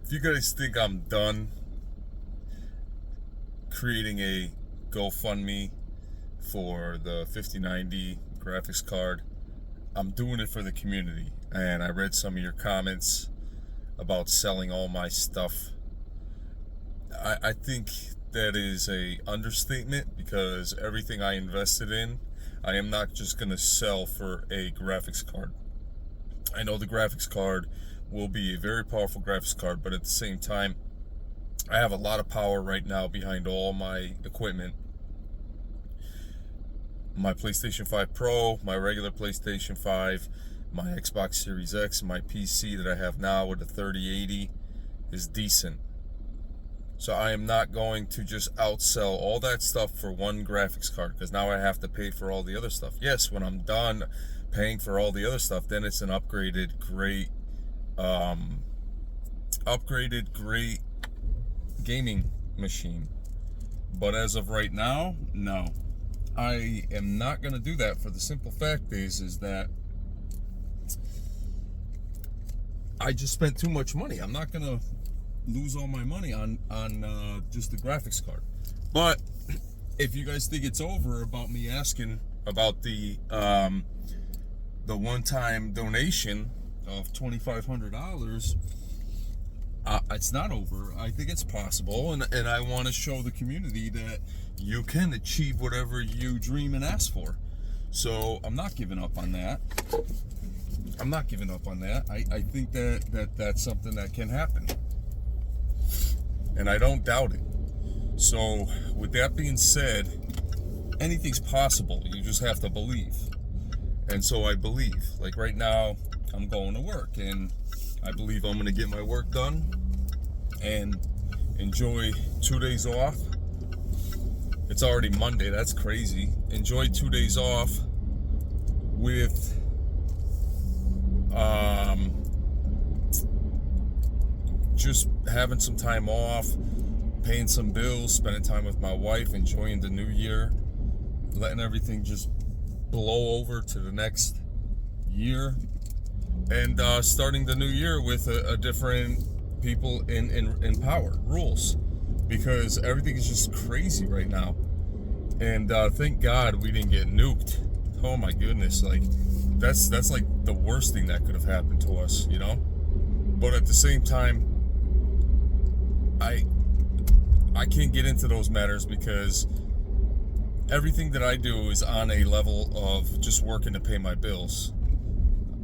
If you guys think I'm done creating a GoFundMe for the 5090 graphics card, I'm doing it for the community. And I read some of your comments about selling all my stuff. I think that is a understatement, because everything I invested in, I am not just going to sell for a graphics card. I know the graphics card will be a very powerful graphics card, but at the same time, I have a lot of power right now behind all my equipment. My PlayStation 5 Pro, my regular PlayStation 5, my Xbox Series X, my PC that I have now with the 3080 is decent. So I am not going to just outsell all that stuff for one graphics card, because now I have to pay for all the other stuff. Yes, when I'm done paying for all the other stuff, then it's an upgraded great gaming machine. But as of right now, no. I am not going to do that, for the simple fact is that I just spent too much money. I'm not going to lose all my money on just the graphics card. But if you guys think it's over about me asking about the one-time donation of $2,500, it's not over. I think it's possible, and I want to show the community that you can achieve whatever you dream and ask for. So I'm not giving up on that. I think that's something that can happen, and I don't doubt it. So with that being said, anything's possible. You just have to believe. And so I believe. Like right now, I'm going to work, and I believe I'm going to get my work done and enjoy 2 days off. It's already Monday. That's crazy. Enjoy 2 days off with just having some time off, paying some bills, spending time with my wife, enjoying the new year, letting everything just blow over to the next year, and starting the new year with a different people in power, rules, because everything is just crazy right now. And thank God we didn't get nuked. Oh my goodness, like that's like the worst thing that could have happened to us, you know? But at the same time, I can't get into those matters, because everything that I do is on a level of just working to pay my bills.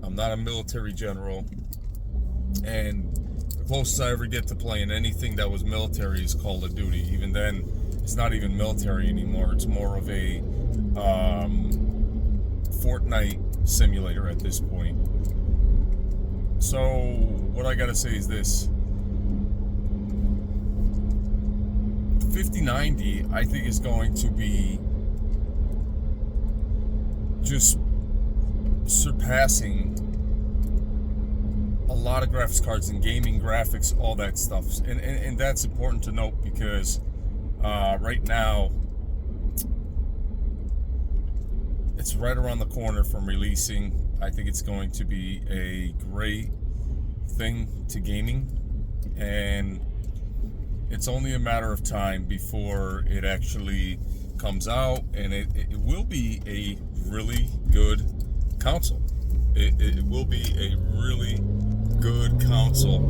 I'm not a military general, and the closest I ever get to playing anything that was military is Call of Duty. Even then, it's not even military anymore. It's more of a Fortnite simulator at this point. So what I gotta say is this: 5090, I think, is going to be just surpassing a lot of graphics cards and gaming graphics, all that stuff. And that's important to note, because right now it's right around the corner from releasing. I think it's going to be a great thing to gaming, and it's only a matter of time before it actually comes out, and it will be a really good console. It will be a really good console.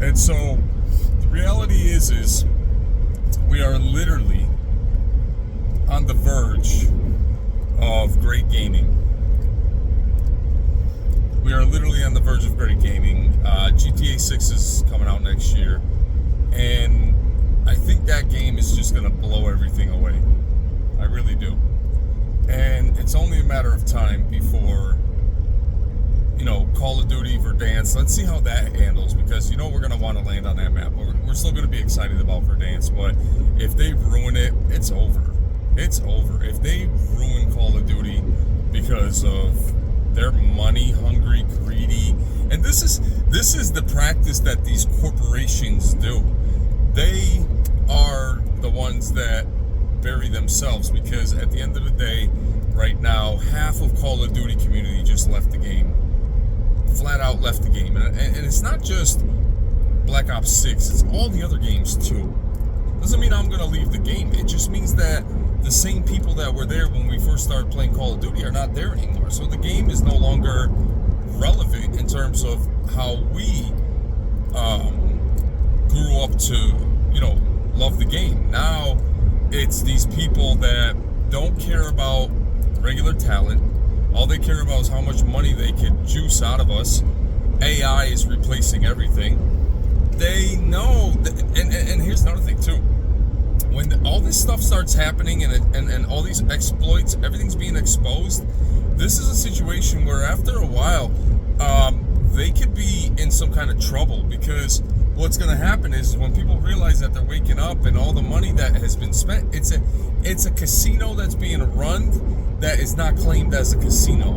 And so the reality is we are literally on the verge of great gaming. We are literally on the verge of great gaming. GTA 6 is coming out next year, and I think that game is just going to blow everything away. I really do. And it's only a matter of time before, Call of Duty, Verdansk. Let's see how that handles, because we're going to want to land on that map. We're still going to be excited about Verdansk, but if they ruin it, it's over. It's over. If they ruin Call of Duty because of they're money hungry, greedy, and this is the practice that these corporations do. They are the ones that bury themselves, because at the end of the day, right now, half of flat out left the game. And it's not just Black Ops 6, it's all the other games too. Doesn't mean I'm going to leave the game. It just means that the same people that were there when we first started playing Call of Duty are not there anymore. So the game is no longer relevant in terms of how we grew up to, love the game. Now it's these people that don't care about regular talent. All they care about is how much money they can juice out of us. AI is replacing everything. They know, and here's another thing too. When all this stuff starts happening and all these exploits, everything's being exposed, this is a situation where after a while, they could be in some kind of trouble, because what's going to happen is when people realize that they're waking up and all the money that has been spent, it's a casino that's being run that is not claimed as a casino,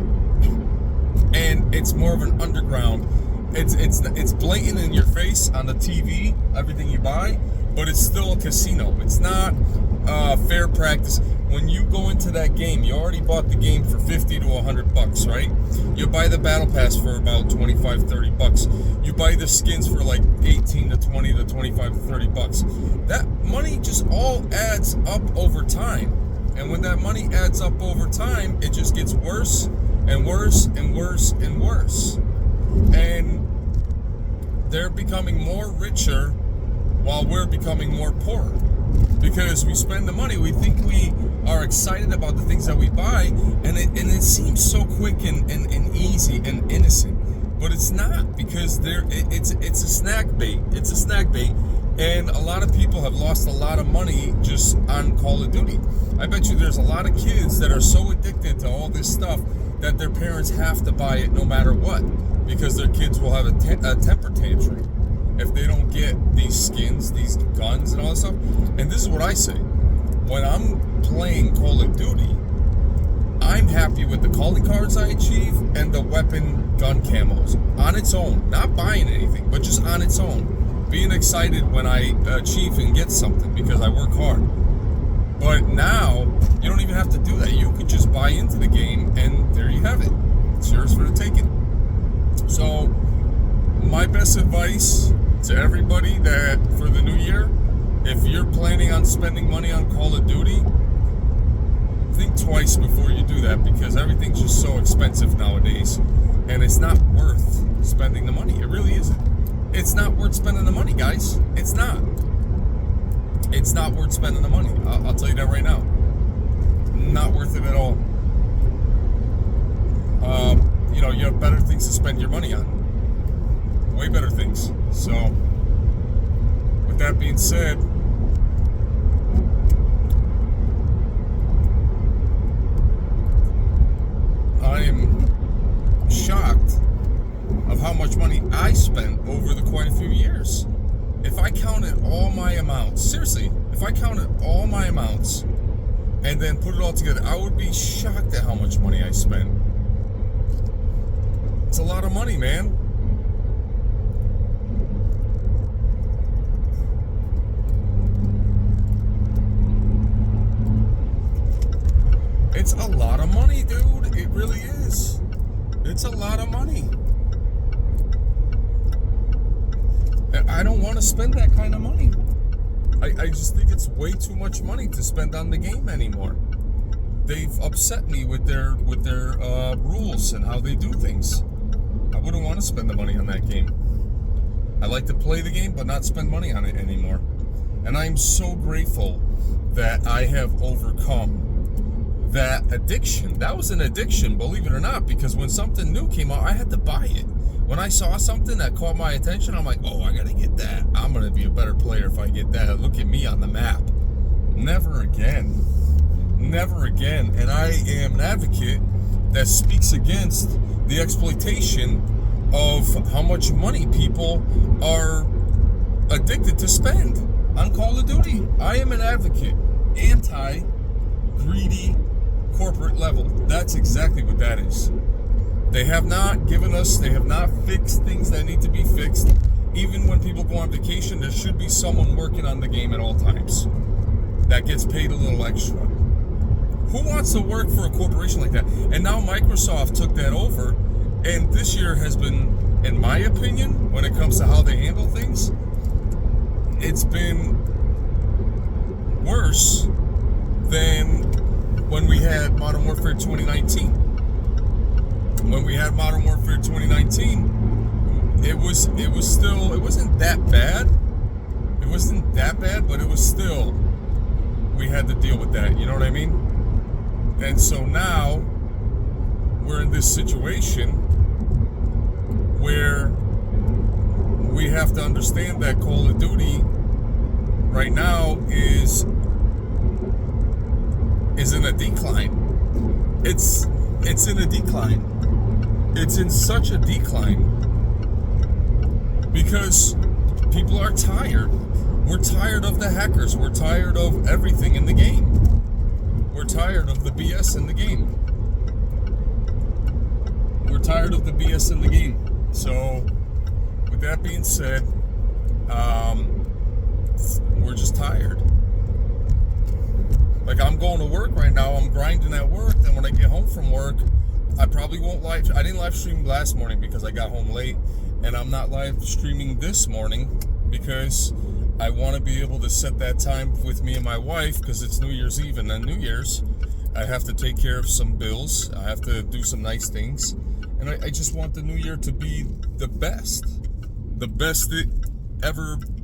and it's more of an underground. It's blatant in your face on the TV, everything you buy, but it's still a casino. It's not fair practice. When you go into that game, you already bought the game for $50 to $100, right? You buy the battle pass for about $25-$30. You buy the skins for like $18 to $20 to $25 to $30. That money just all adds up over time. And when that money adds up over time, it just gets worse and worse and worse and worse. And they're becoming more richer while we're becoming more poor, because we spend the money. We think we are excited about the things that we buy, and it seems so quick and easy and innocent, but it's not, because it's a snack bait. It's a snack bait, and a lot of people have lost a lot of money just on Call of Duty. I bet you there's a lot of kids that are so addicted to all this stuff that their parents have to buy it no matter what, because their kids will have a temper tantrum if they don't get these skins, these guns, and all that stuff. And this is what I say. When I'm playing Call of Duty, I'm happy with the calling cards I achieve and the weapon gun camos on its own. Not buying anything, but just on its own. Being excited when I achieve and get something because I work hard. But now, you don't even have to do that. You could just buy into the game, and there you have it. It's yours for the taking. So, my best advice to everybody that for the new year, if you're planning on spending money on Call of Duty, think twice before you do that, because everything's just so expensive nowadays, and it's not worth spending the money. It really isn't. It's not worth spending the money, guys. It's not. It's not worth spending the money. I'll tell you that right now. Not worth it at all. You have better things to spend your money on. Way better things. So, with that being said, I am shocked of how much money I spent over the quite a few years. If I counted all my amounts, seriously, if I counted all my amounts and then put it all together, I would be shocked at how much money I spent. It's a lot of money, man. It's a lot of money, dude. It really is. It's a lot of money. And I don't want to spend that kind of money. I just think it's way too much money to spend on the game anymore. They've upset me with their rules and how they do things. I wouldn't want to spend the money on that game. I like to play the game, but not spend money on it anymore. And I'm so grateful that I have overcome that addiction. That was an addiction, believe it or not, because when something new came out, I had to buy it. When I saw something that caught my attention, I'm like, oh, I gotta get that. I'm gonna be a better player if I get that. Look at me on the map. Never again. Never again. And I am an advocate that speaks against the exploitation of how much money people are addicted to spend on Call of Duty. I am an advocate, anti-greedy corporate level. That's exactly what that is. They have not fixed things that need to be fixed. Even when people go on vacation, there should be someone working on the game at all times that gets paid a little extra. Who wants to work for a corporation like that? And now Microsoft took that over, And this year has been, in my opinion, when it comes to how they handle things, it's been worse than when we had Modern Warfare 2019. When we had Modern Warfare 2019, it wasn't that bad. It wasn't that bad, but it was still, we had to deal with that, you know what I mean? And so now we're in this situation where we have to understand that Call of Duty right now is in a decline. It's in a decline. It's in such a decline because people are tired. We're tired of the hackers. We're tired of everything in the game. We're tired of the BS in the game. We're tired of the BS in the game. So, with that being said, we're just tired. Like, I'm going to work right now. I'm grinding at work. Then when I get home from work, I probably won't I didn't live stream last morning because I got home late. And I'm not live streaming this morning because I want to be able to set that time with me and my wife because it's New Year's Eve. And then New Year's, I have to take care of some bills. I have to do some nice things. And I just want the new year to be the best it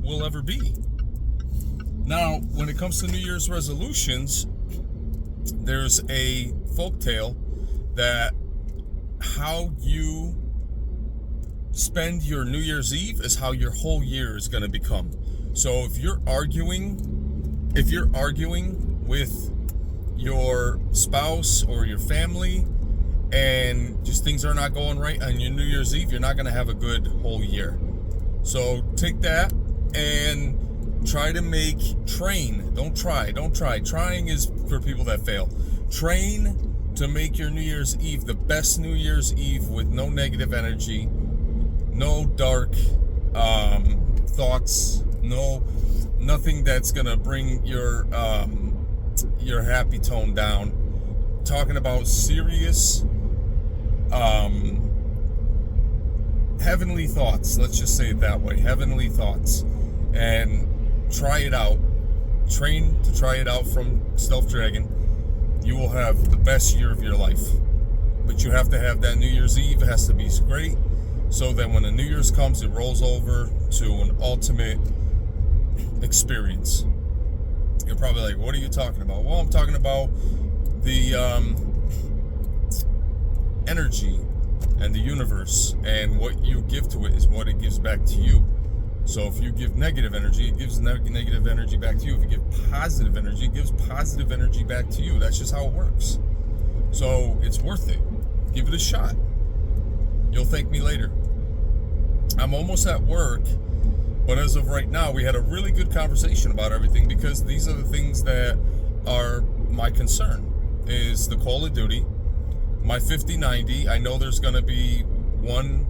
will ever be. Now, when it comes to New Year's resolutions, there's a folktale that how you spend your New Year's Eve is how your whole year is going to become. So if you're arguing with your spouse or your family and just things are not going right on your New Year's Eve, you're not going to have a good whole year. So take that and train. Don't try. Trying is for people that fail. Train to make your New Year's Eve the best New Year's Eve with no negative energy, no dark thoughts, nothing that's going to bring your happy tone down. Talking about serious heavenly thoughts, let's just say it that way, heavenly thoughts, and try it out. Train to try it out from Stealth Dragon. You will have the best year of your life, but you have to have that New Year's Eve. It has to be great so that when the New Year's comes, it rolls over to an ultimate experience. You're probably like, what are you talking about? Well, I'm talking about the energy and the universe, and what you give to it is what it gives back to you. So if you give negative energy, it gives negative energy back to you. If you give positive energy, it gives positive energy back to you. That's just how it works. So it's worth it. Give it a shot. You'll thank me later. I'm almost at work, but as of right now, we had a really good conversation about everything because these are the things that are my concern, is the Call of Duty, my 5090. I know there's going to be one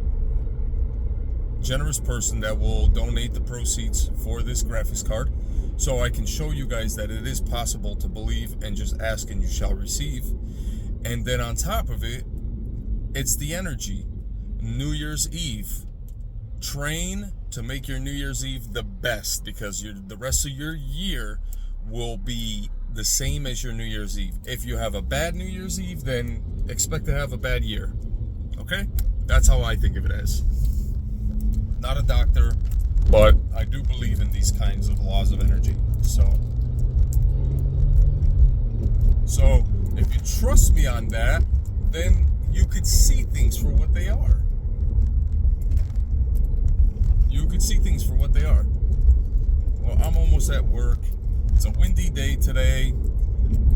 generous person that will donate the proceeds for this graphics card so I can show you guys that it is possible to believe and just ask and you shall receive. And then on top of it, it's the energy. New Year's Eve. Train to make your New Year's Eve the best because the rest of your year will be the same as your New Year's Eve. If you have a bad New Year's Eve, then expect to have a bad year. Okay? That's how I think of it as. Not a doctor, but I do believe in these kinds of laws of energy. So if you trust me on that, then you could see things for what they are. You could see things for what they are. Well, I'm almost at work. It's a windy day today.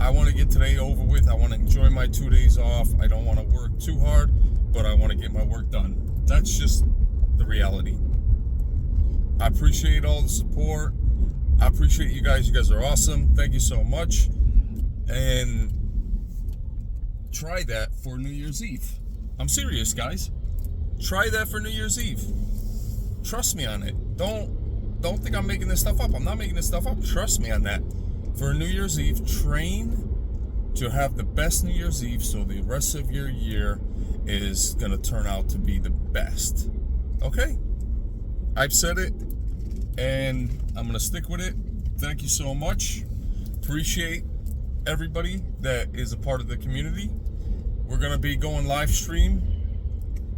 I want to get today over with. I want to enjoy my 2 days off. I don't want to work too hard, but I want to get my work done. That's just the reality. I appreciate all the support. I appreciate you guys. You guys are awesome. Thank you so much. And try that for New Year's Eve. I'm serious, guys. Try that for New Year's Eve. Trust me on it. Don't think I'm making this stuff up. I'm not making this stuff up. Trust me on that. For New Year's Eve, train to have the best New Year's Eve, so the rest of your year is going to turn out to be the best. Okay? I've said it, and I'm going to stick with it. Thank you so much. Appreciate everybody that is a part of the community. We're going to be going live stream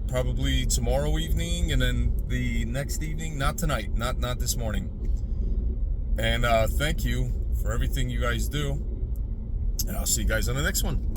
probably tomorrow evening, and then the next evening, not tonight, not this morning. And thank you for everything you guys do, and I'll see you guys on the next one.